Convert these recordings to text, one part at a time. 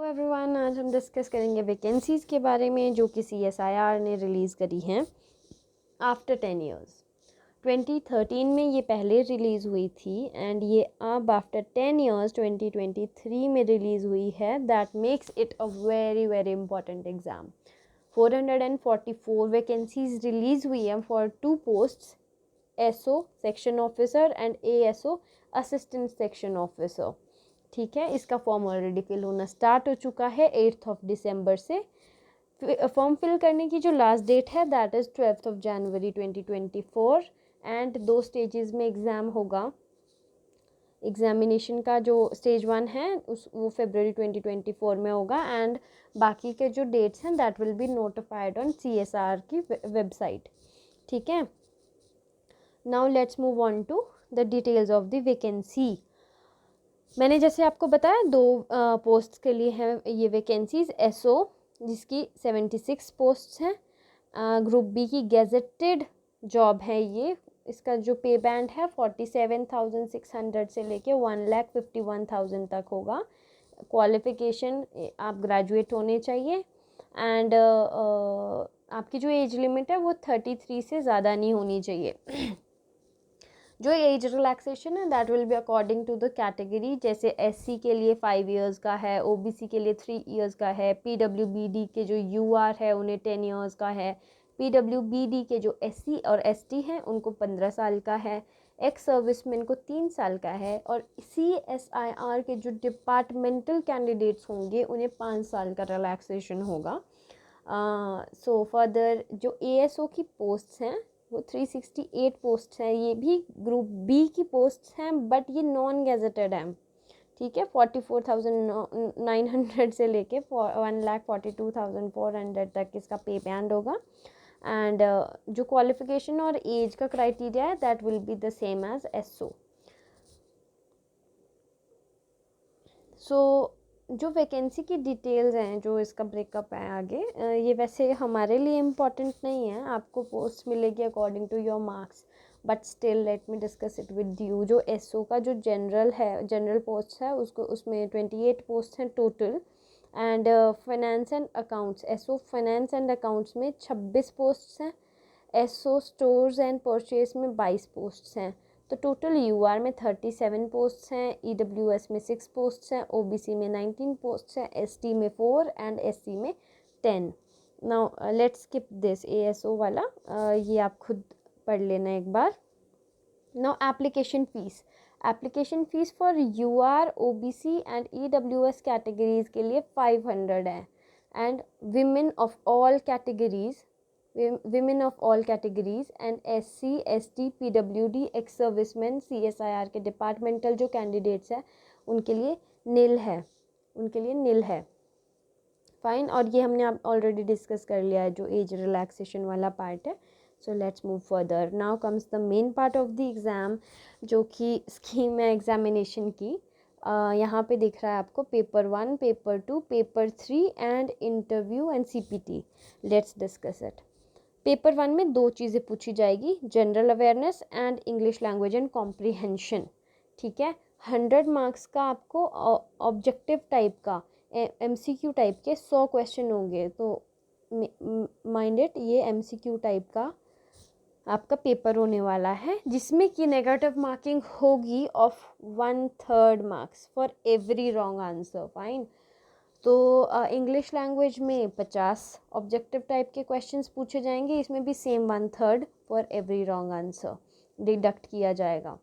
Hello everyone, आज हम discuss करेंगे वैकेंसीज़ के बारे में जो कि CSIR ने रिलीज़ करी हैं आफ्टर 10 इयर्स। 2013 में ये पहले रिलीज़ हुई थी एंड ये अब आफ्टर 10 इयर्स 2023 में रिलीज़ हुई है। That makes it a very very important exam. 444 vacancies release हुई हैं for 2 posts, SO section officer and ASO assistant section officer. ठीक है, इसका फॉर्म ऑलरेडी फिल होना स्टार्ट हो चुका है 8 दिसंबर से। फॉर्म फिल करने की जो लास्ट डेट है that is 12 January 2024 and 2 stages में एग्ज़ाम होगा। एग्जामिनेशन का जो स्टेज 1 है वो फरवरी 2024 में होगा एंड बाकी के जो डेट्स हैं that will be notified on CSR की वेबसाइट। ठीक है, now let's move on to the details of the vacancy. मैंने जैसे आपको बताया 2 पोस्ट्स के लिए हैं ये वैकेंसीज। SO जिसकी 76 पोस्ट्स हैं, ग्रुप बी की गेजेटेड जॉब है ये। इसका जो पे बैंड है 47,600 से लेके 1,51,000 तक होगा। क्वालिफ़िकेशन आप ग्रेजुएट होने चाहिए एंड आपकी जो एज लिमिट है वो 33 से ज़्यादा नहीं होनी चाहिए। जो एज रिलैक्सेशन है that will be according to the category. जैसे SC के लिए 5 इयर्स का है, OBC के लिए 3 इयर्स का है, PWBD के जो UR है उन्हें 10 इयर्स का है, PWBD के जो SC और ST हैं उनको 15 साल का है, एक्स सर्विसमैन को 3 साल का है और CSIR के जो डिपार्टमेंटल कैंडिडेट्स होंगे उन्हें 5 साल का रिलैक्सेशन होगा। सो फर्दर जो ASO की पोस्ट्स हैं वो 368 पोस्ट हैं। ये भी ग्रुप बी की पोस्ट्स हैं बट ये नॉन गेजेटेड हैं। ठीक है, 44,900 से लेके 1,42,400 तक इसका पे बैंड होगा एंड जो क्वालिफिकेशन और एज का क्राइटेरिया है that will be the same as SO। So जो वैकेंसी की डिटेल्स हैं, जो इसका ब्रेकअप है आगे, ये वैसे हमारे लिए इम्पॉर्टेंट नहीं है, आपको पोस्ट मिलेगी according to your marks, but still let me discuss it with you. जो SO का जो जनरल पोस्ट है उसको उसमें 28 पोस्ट हैं total and finance and accounts, SO finance and accounts में 26 पोस्ट्स हैं, SO स्टोर्स एंड परचेज में 22 पोस्ट्स हैं। तो टोटल UR में 37 पोस्ट्स हैं, EWS में 6 पोस्ट्स हैं, OBC में 19 पोस्ट्स हैं, ST में 4 एंड SC में 10। Now let's skip this ASO वाला, ये आप खुद पढ़ लेना एक बार। Now application fee for UR, OBC and EWS categories के लिए 500 है and women of all categories and SC, ST, PWD, ex serviceman, CSIR के डिपार्टमेंटल जो कैंडिडेट्स हैं उनके लिए नील है। फाइन, और ये हमने आप ऑलरेडी डिस्कस कर लिया है जो एज रिलैक्सेशन वाला पार्ट है। So let's move further. Now comes the main part of the exam जो कि स्कीम है एग्जामिनेशन की। यहाँ पे दिख रहा है आपको paper 1, paper 2, paper 3 and interview and CPT। Let's discuss it. Paper 1 में 2 चीज़ें पूछी जाएगी, general awareness and English language and comprehension. ठीक है, 100 मार्क्स का आपको ऑब्जेक्टिव टाइप का MCQ टाइप के 100 क्वेश्चन होंगे। तो माइंड इट, ये MCQ टाइप का आपका पेपर होने वाला है जिसमें कि नेगेटिव मार्किंग होगी of 1/3 marks for every wrong answer. Fine, तो इंग्लिश लैंग्वेज में 50 ऑब्जेक्टिव टाइप के क्वेश्चंस पूछे जाएंगे, इसमें भी same 1/3 for every wrong answer deduct किया जाएगा।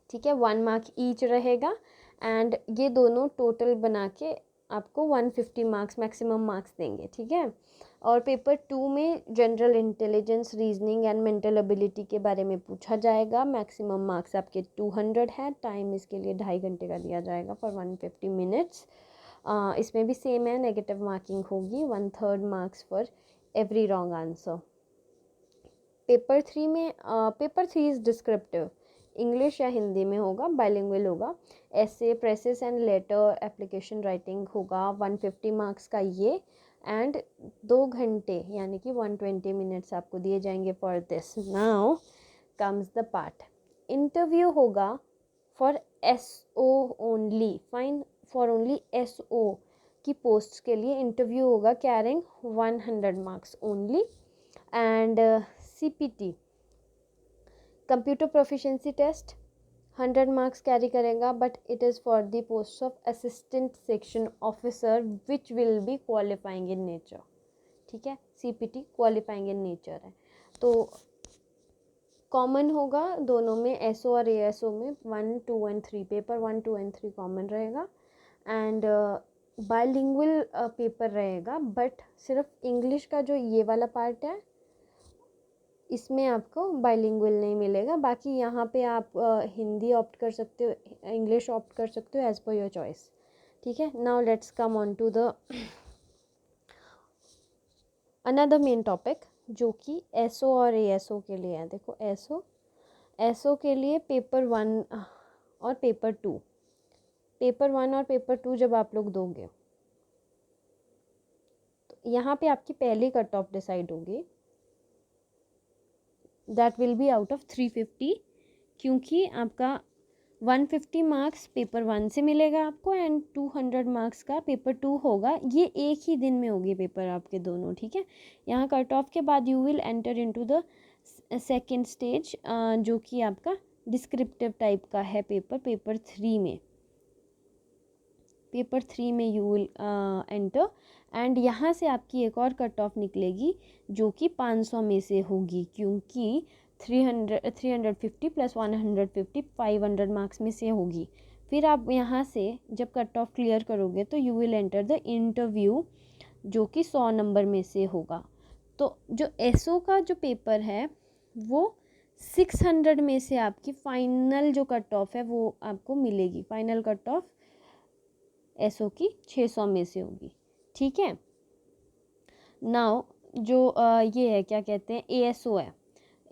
ठीक है, 1 मार्क ईच रहेगा एंड ये दोनों टोटल बना के आपको 150 मार्क्स मैक्सिमम मार्क्स देंगे। ठीक है, और पेपर 2 में general intelligence, reasoning and mental ability के बारे में पूछा जाएगा। मैक्सिमम मार्क्स आपके 200 है, टाइम इसके लिए 2.5 घंटे का दिया जाएगा फॉर 150 मिनट्स। इसमें भी सेम है, नेगेटिव मार्किंग होगी 1/3 marks for every wrong answer. Paper 3 is descriptive, English या हिंदी में होगा, बाइलिंगुअल होगा। ऐसे, presses and later, application writing होगा 150 मार्क्स का ये एंड 2 घंटे यानी कि 120 मिनट्स आपको दिए जाएंगे for this. Now comes the part, interview होगा for SO only. Fine, for only SO। की पोस्ट के लिए इंटरव्यू होगा carrying 100 marks only. And CPT computer proficiency test 100 marks carry करेगा, but it is for the post of assistant section officer which will be qualifying in nature. ठीक है, CPT qualifying in nature है। तो common होगा दोनों में, SO और ASO में 1, 2 एंड 3 पेपर 1, 2 एंड 3 कॉमन रहेगा। एंड बाइलिंगुअल पेपर रहेगा, बट सिर्फ इंग्लिश का जो ये वाला पार्ट है इसमें आपको बाइलिंगुअल नहीं मिलेगा। बाकी यहाँ पे आप हिंदी ऑप्ट कर सकते हो, इंग्लिश ऑप्ट कर सकते हो, एज पर योर चॉइस। ठीक है, now let's come on to the another main topic जो कि SO और ASO के लिए है। देखो SO के लिए पेपर 1 और पेपर 2, पेपर 1 और पेपर 2 जब आप लोग दोगे तो यहाँ पे आपकी पहली कट ऑफ डिसाइड होगी, that will be out of 350, क्योंकि आपका 150 मार्क्स पेपर 1 से मिलेगा आपको एंड 200 मार्क्स का पेपर 2 होगा। ये एक ही दिन में होगी पेपर आपके दोनों। ठीक है, यहाँ कट ऑफ के बाद you will enter into the second stage, जो कि आपका डिस्क्रिप्टिव टाइप का है पेपर 3 में। पेपर 3 में यू विल एंटर एंड यहाँ से आपकी एक और कट ऑफ निकलेगी जो कि 500 में से होगी, क्योंकि 350 प्लस 150 500 मार्क्स में से होगी। फिर आप यहाँ से जब कट ऑफ क्लियर करोगे तो you will enter the interview जो कि 100 नंबर में से होगा। तो जो SO का जो पेपर है वो 600 में से आपकी फाइनल जो कट ऑफ है वो आपको मिलेगी। फाइनल कट ऑफ SO की 600 में से होगी। ठीक है, नाउ जो ये है क्या कहते हैं ASO है।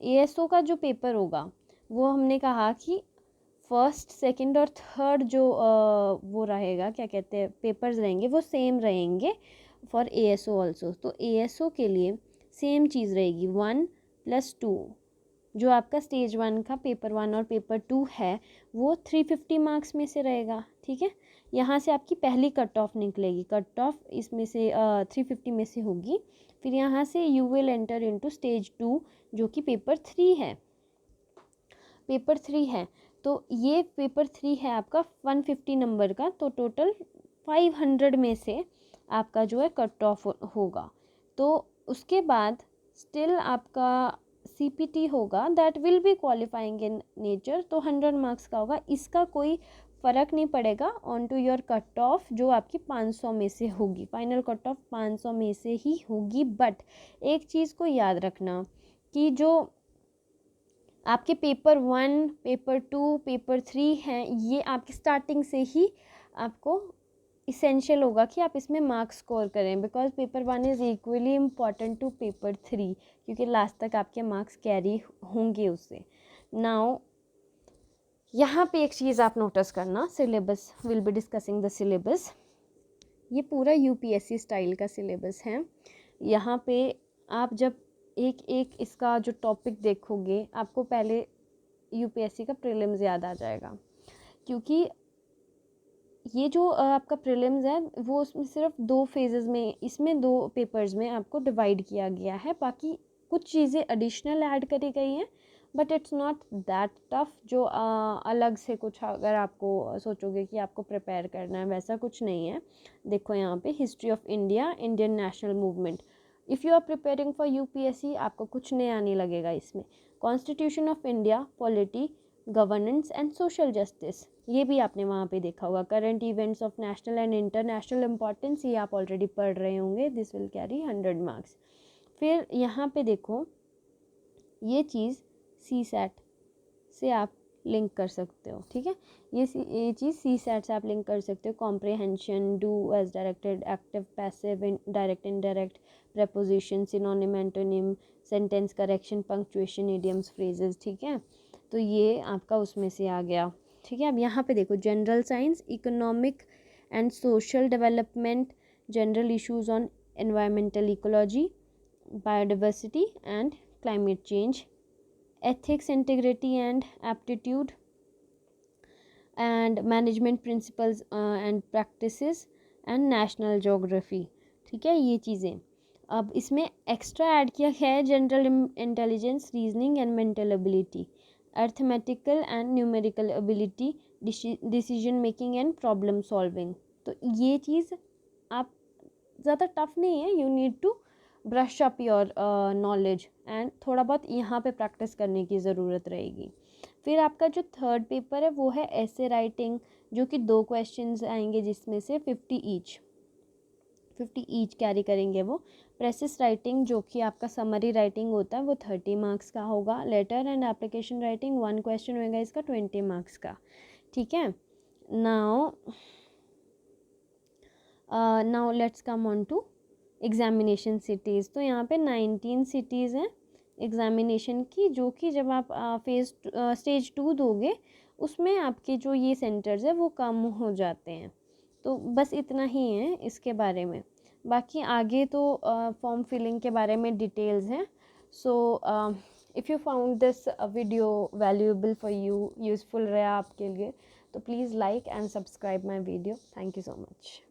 ASO का जो पेपर होगा वो हमने कहा कि फर्स्ट, सेकंड और थर्ड जो वो रहेगा, क्या कहते हैं, पेपर्स रहेंगे वो सेम रहेंगे फॉर ASO ऑल्सो। तो ASO के लिए सेम चीज़ रहेगी 1 + 2। जो आपका स्टेज 1 का पेपर 1 और पेपर 2 है वो 350 मार्क्स में से रहेगा। ठीक है, यहाँ से आपकी पहली कट ऑफ निकलेगी, कट ऑफ इसमें से 350 में से होगी। फिर यहाँ से you will enter into stage 2 जो कि पेपर 3 है। पेपर 3 है तो ये पेपर 3 है आपका 150 नंबर का, तो टोटल 500 में से आपका जो है कट ऑफ होगा। तो उसके बाद स्टिल आपका CPT होगा, that will be qualifying in nature, तो 100 मार्क्स का होगा। इसका कोई फ़र्क नहीं पड़ेगा on to your cut off जो आपकी 500 में से होगी। फाइनल कट ऑफ 500 में से ही होगी। बट एक चीज़ को याद रखना कि जो आपके पेपर 1, पेपर 2, पेपर 3 हैं, ये आपकी स्टार्टिंग से ही आपको इसेंशियल होगा कि आप इसमें मार्क्स स्कोर करें, because paper 1 is equally important to paper 3, क्योंकि लास्ट तक आपके मार्क्स कैरी होंगे उससे। नाउ यहाँ पे एक चीज़ आप नोटिस करना, syllabus, will be discussing the syllabus. ये पूरा UPSC स्टाइल का सिलेबस है। यहाँ पे आप जब एक एक इसका जो टॉपिक देखोगे आपको पहले UPSC का प्रीलिम्स याद आ जाएगा, क्योंकि ये जो आपका प्रीलिम्स है वो उसमें सिर्फ 2 फेजेस में, इसमें 2 पेपर्स में आपको डिवाइड किया गया है। बाकी कुछ चीज़ें एडिशनल ऐड करी गई हैं, but it's not that tough जो अलग से कुछ अगर आपको सोचोगे कि आपको प्रिपेयर करना है, वैसा कुछ नहीं है। देखो यहाँ पे history of India, Indian national movement, if you are preparing for UPSC आपको कुछ नया नहीं लगेगा इसमें। Constitution of India, polity, governance and social justice, ये भी आपने वहाँ पे देखा होगा। Current events of national and international importance, ये आप ऑलरेडी पढ़ रहे होंगे। This will carry 100 marks. फिर यहाँ पे देखो ये चीज़ CSAT से आप लिंक कर सकते हो। ठीक है, ये चीज़ CSAT से आप लिंक कर सकते हो। Comprehension, do as directed, active, passive, direct, indirect, preposition, synonym, antonym, sentence correction, punctuation, idioms, phrases. ठीक है, तो ये आपका उसमें से आ गया। ठीक है, अब यहाँ पे देखो general science, economic and social development, general issues on environmental ecology, biodiversity and climate change, ethics, integrity and aptitude, and management principles and practices, and national geography. ठीक है, ये चीज़ें। अब इसमें एक्स्ट्रा ऐड किया गया है general intelligence, reasoning and mental ability, arithmetical and numerical ability, decision making and problem solving. तो ये चीज़ आप ज़्यादा टफ नहीं है, you need to brush up your knowledge and थोड़ा बहुत यहाँ पे प्रैक्टिस करने की ज़रूरत रहेगी। फिर आपका जो थर्ड पेपर है वो है ऐसे राइटिंग, जो कि 2 क्वेश्चंस आएंगे जिसमें से 50 ईच कैरी करेंगे वो। प्रेसिस राइटिंग जो कि आपका समरी राइटिंग होता है वो 30 मार्क्स का होगा। Letter and application writing 1 question होगा इसका 20 मार्क्स का। ठीक है, now let's come on to examination cities. तो यहाँ पे 19 सिटीज़ हैं एग्जामिनेशन की, जो कि जब आप स्टेज 2 दोगे उसमें आपके जो ये सेंटर्स है वो कम हो जाते हैं। तो बस इतना ही है इसके बारे में। बाकी आगे तो फॉर्म फिलिंग के बारे में डिटेल्स हैं। So if you found this video valuable for you, useful रहा आपके लिए, तो please like and subscribe my video. Thank you so much.